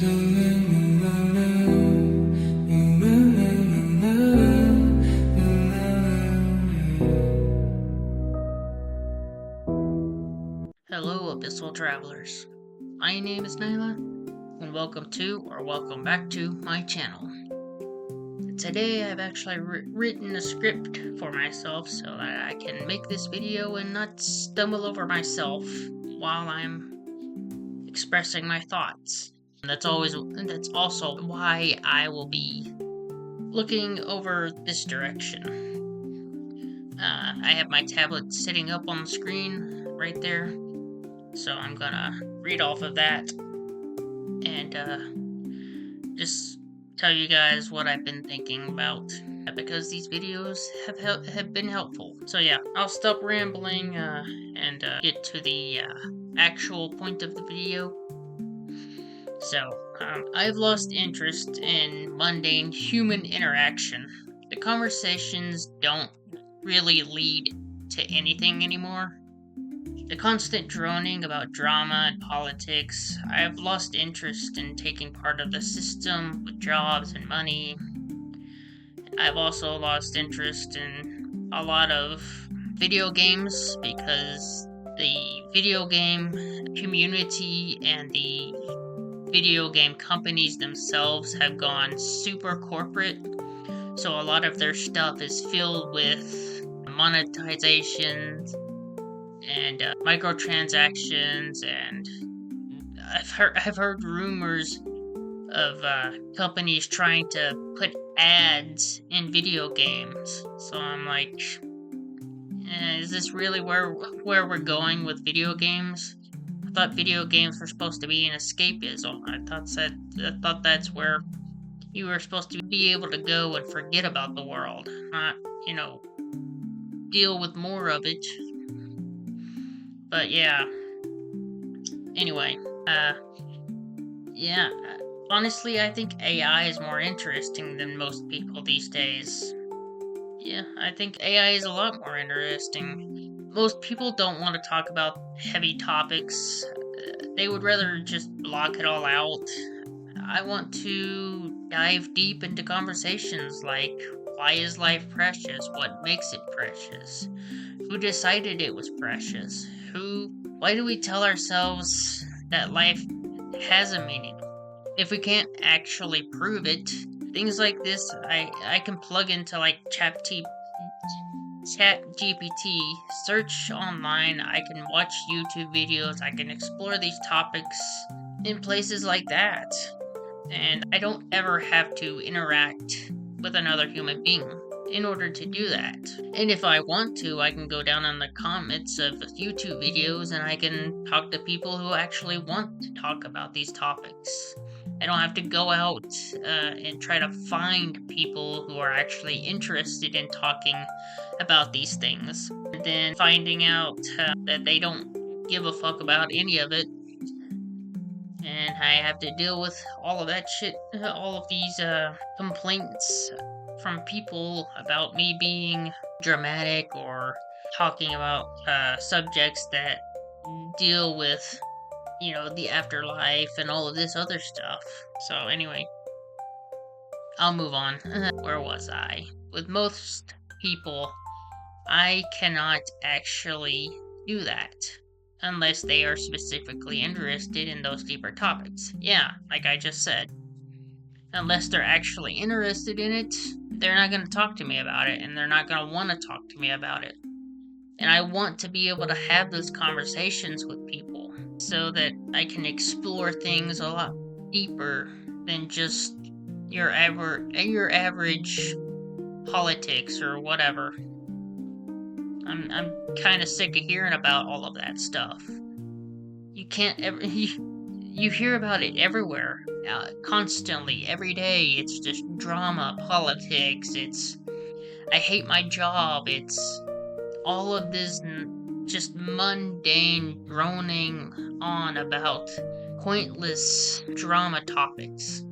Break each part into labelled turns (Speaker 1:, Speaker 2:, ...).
Speaker 1: Hello, Abyssal Travelers. My name is Nyla, and welcome to, or welcome back to, my channel. Today I've actually written a script for myself so that I can make this video and not stumble over myself while I'm expressing my thoughts. That's also why I will be looking over this direction. I have my tablet sitting up on the screen right there. So I'm gonna read off of that and just tell you guys what I've been thinking about, because these videos have been helpful. So yeah, I'll stop rambling and get to the actual point of the video. So I've lost interest in mundane human interaction. The conversations don't really lead to anything anymore. The constant droning about drama and politics, I have lost interest in taking part of the system with jobs and money. I've also lost interest in a lot of video games because the video game community and the video game companies themselves have gone super corporate. So a lot of their stuff is filled with monetizations and microtransactions, and I've heard rumors of companies trying to put ads in video games. So I'm like, is this really where we're going with video games? I thought video games were supposed to be an escapism. I thought that's where you were supposed to be able to go and forget about the world, not, deal with more of it. But yeah, anyway, yeah, honestly, I think AI is more interesting than most people these days. Yeah, I think AI is a lot more interesting. Most people don't want to talk about heavy topics. They would rather just block it all out. I want to dive deep into conversations like, why is life precious? What makes it precious? Who decided it was precious? Why do we tell ourselves that life has a meaning if we can't actually prove it? Things like this, I can plug into like Chat GPT, search online, I can watch YouTube videos, I can explore these topics in places like that. And I don't ever have to interact with another human being in order to do that. And if I want to, I can go down in the comments of YouTube videos and I can talk to people who actually want to talk about these topics. I don't have to go out and try to find people who are actually interested in talking about these things, and then finding out that they don't give a fuck about any of it. And I have to deal with all of that shit, all of these complaints from people about me being dramatic or talking about subjects that deal with, the afterlife and all of this other stuff. So anyway, I'll move on. Where was I? With most people, I cannot actually do that unless they are specifically interested in those deeper topics. Yeah, like I just said. Unless they're actually interested in it, they're not going to talk to me about it, and they're not going to want to talk to me about it. And I want to be able to have those conversations with people so that I can explore things a lot deeper than just your average politics or whatever. I'm kind of sick of hearing about all of that stuff. You can't ever you hear about it everywhere, constantly, every day. It's just drama, politics. It's I hate my job. It's all of this just mundane droning on about pointless drama topics.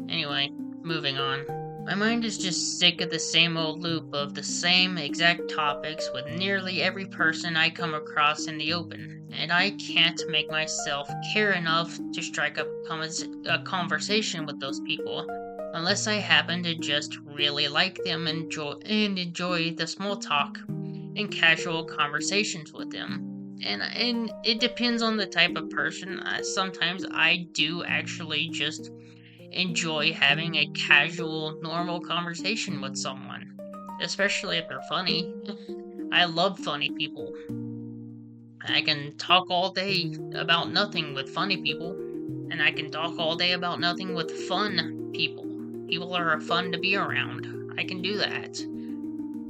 Speaker 1: Anyway, moving on. My mind is just sick of the same old loop of the same exact topics with nearly every person I come across in the open, and I can't make myself care enough to strike up a conversation with those people unless I happen to just really like them and enjoy the small talk and casual conversations with them. And it depends on the type of person. Sometimes I do actually just enjoy having a casual, normal conversation with someone, especially if they're funny. I love funny people. I can talk all day about nothing with funny people, and I can talk all day about nothing with fun people. People are fun to be around. I can do that.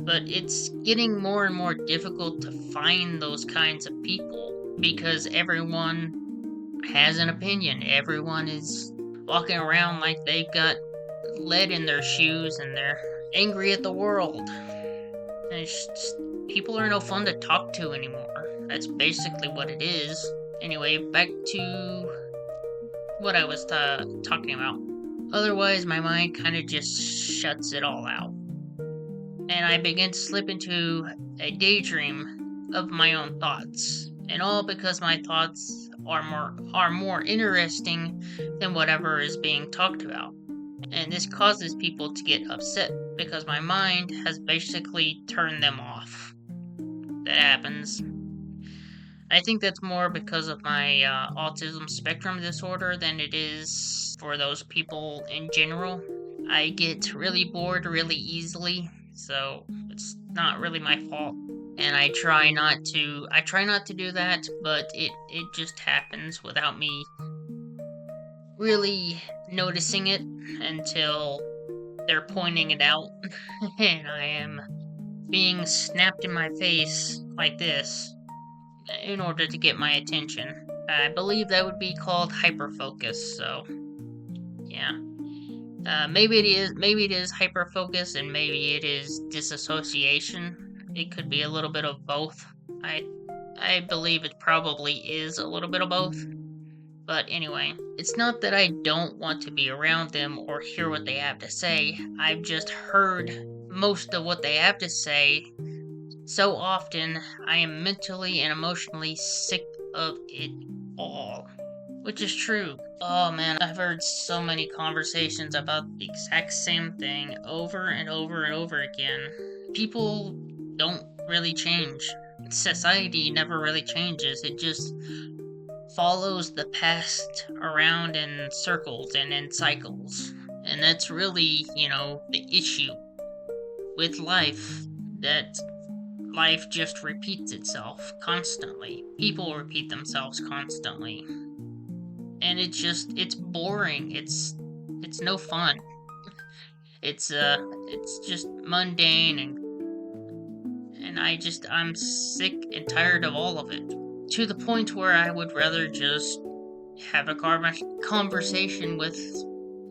Speaker 1: But it's getting more and more difficult to find those kinds of people because everyone has an opinion. Everyone is walking around like they've got lead in their shoes and they're angry at the world. And it's just, people are no fun to talk to anymore. That's basically what it is. Anyway, back to what I was talking about. Otherwise, my mind kind of just shuts it all out. And I begin to slip into a daydream of my own thoughts. And all because my thoughts are more interesting than whatever is being talked about. And this causes people to get upset because my mind has basically turned them off. That happens. I think that's more because of my autism spectrum disorder than it is for those people in general. I get really bored really easily, so it's not really my fault. And I try not to do that, but it just happens without me really noticing it until they're pointing it out and I am being snapped in my face like this in order to get my attention. I believe that would be called hyperfocus, so yeah. Maybe it is hyperfocus and maybe it is disassociation. It could be a little bit of both. I believe it probably is a little bit of both. But anyway, it's not that I don't want to be around them or hear what they have to say. I've just heard most of what they have to say so often I am mentally and emotionally sick of it all. Which is true. Oh man, I've heard so many conversations about the exact same thing over and over and over again. People don't really change. Society never really changes. It just follows the past around in circles and in cycles. And that's really, the issue with life, that life just repeats itself constantly. People repeat themselves constantly. And it's boring. It's no fun. It's just mundane and I'm sick and tired of all of it. To the point where I would rather just have a conversation with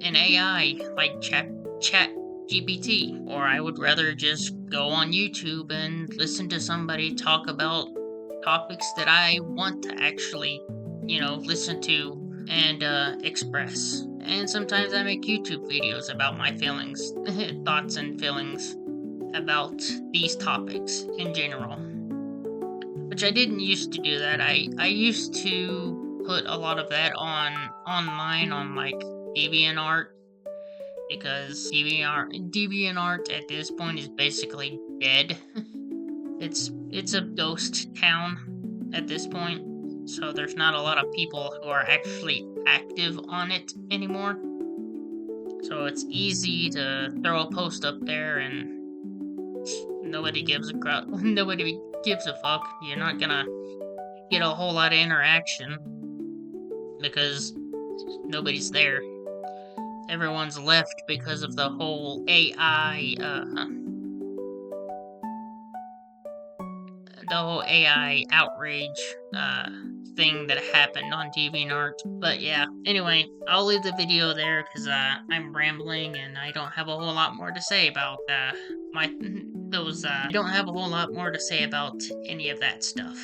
Speaker 1: an AI like Chat GPT, or I would rather just go on YouTube and listen to somebody talk about topics that I want to actually, listen to and express. And sometimes I make YouTube videos about my feelings, thoughts and feelings about these topics in general. Which I didn't used to do that. I used to put a lot of that online on like DeviantArt, because DeviantArt at this point is basically dead. It's a ghost town at this point, so there's not a lot of people who are actually active on it anymore. So it's easy to throw a post up there and nobody gives a fuck. You're not gonna get a whole lot of interaction because nobody's there. Everyone's left because of the whole AI outrage thing that happened on DeviantArt. But yeah, anyway, I'll leave the video there because I'm rambling and I don't have a whole lot more to say about I don't have a whole lot more to say about any of that stuff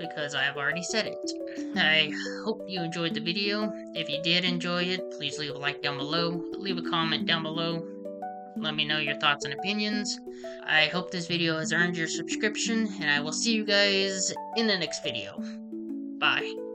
Speaker 1: because I've already said it. I hope you enjoyed the video. If you did enjoy it, please leave a like down below, leave a comment down below, let me know your thoughts and opinions. I hope this video has earned your subscription, and I will see you guys in the next video. Bye.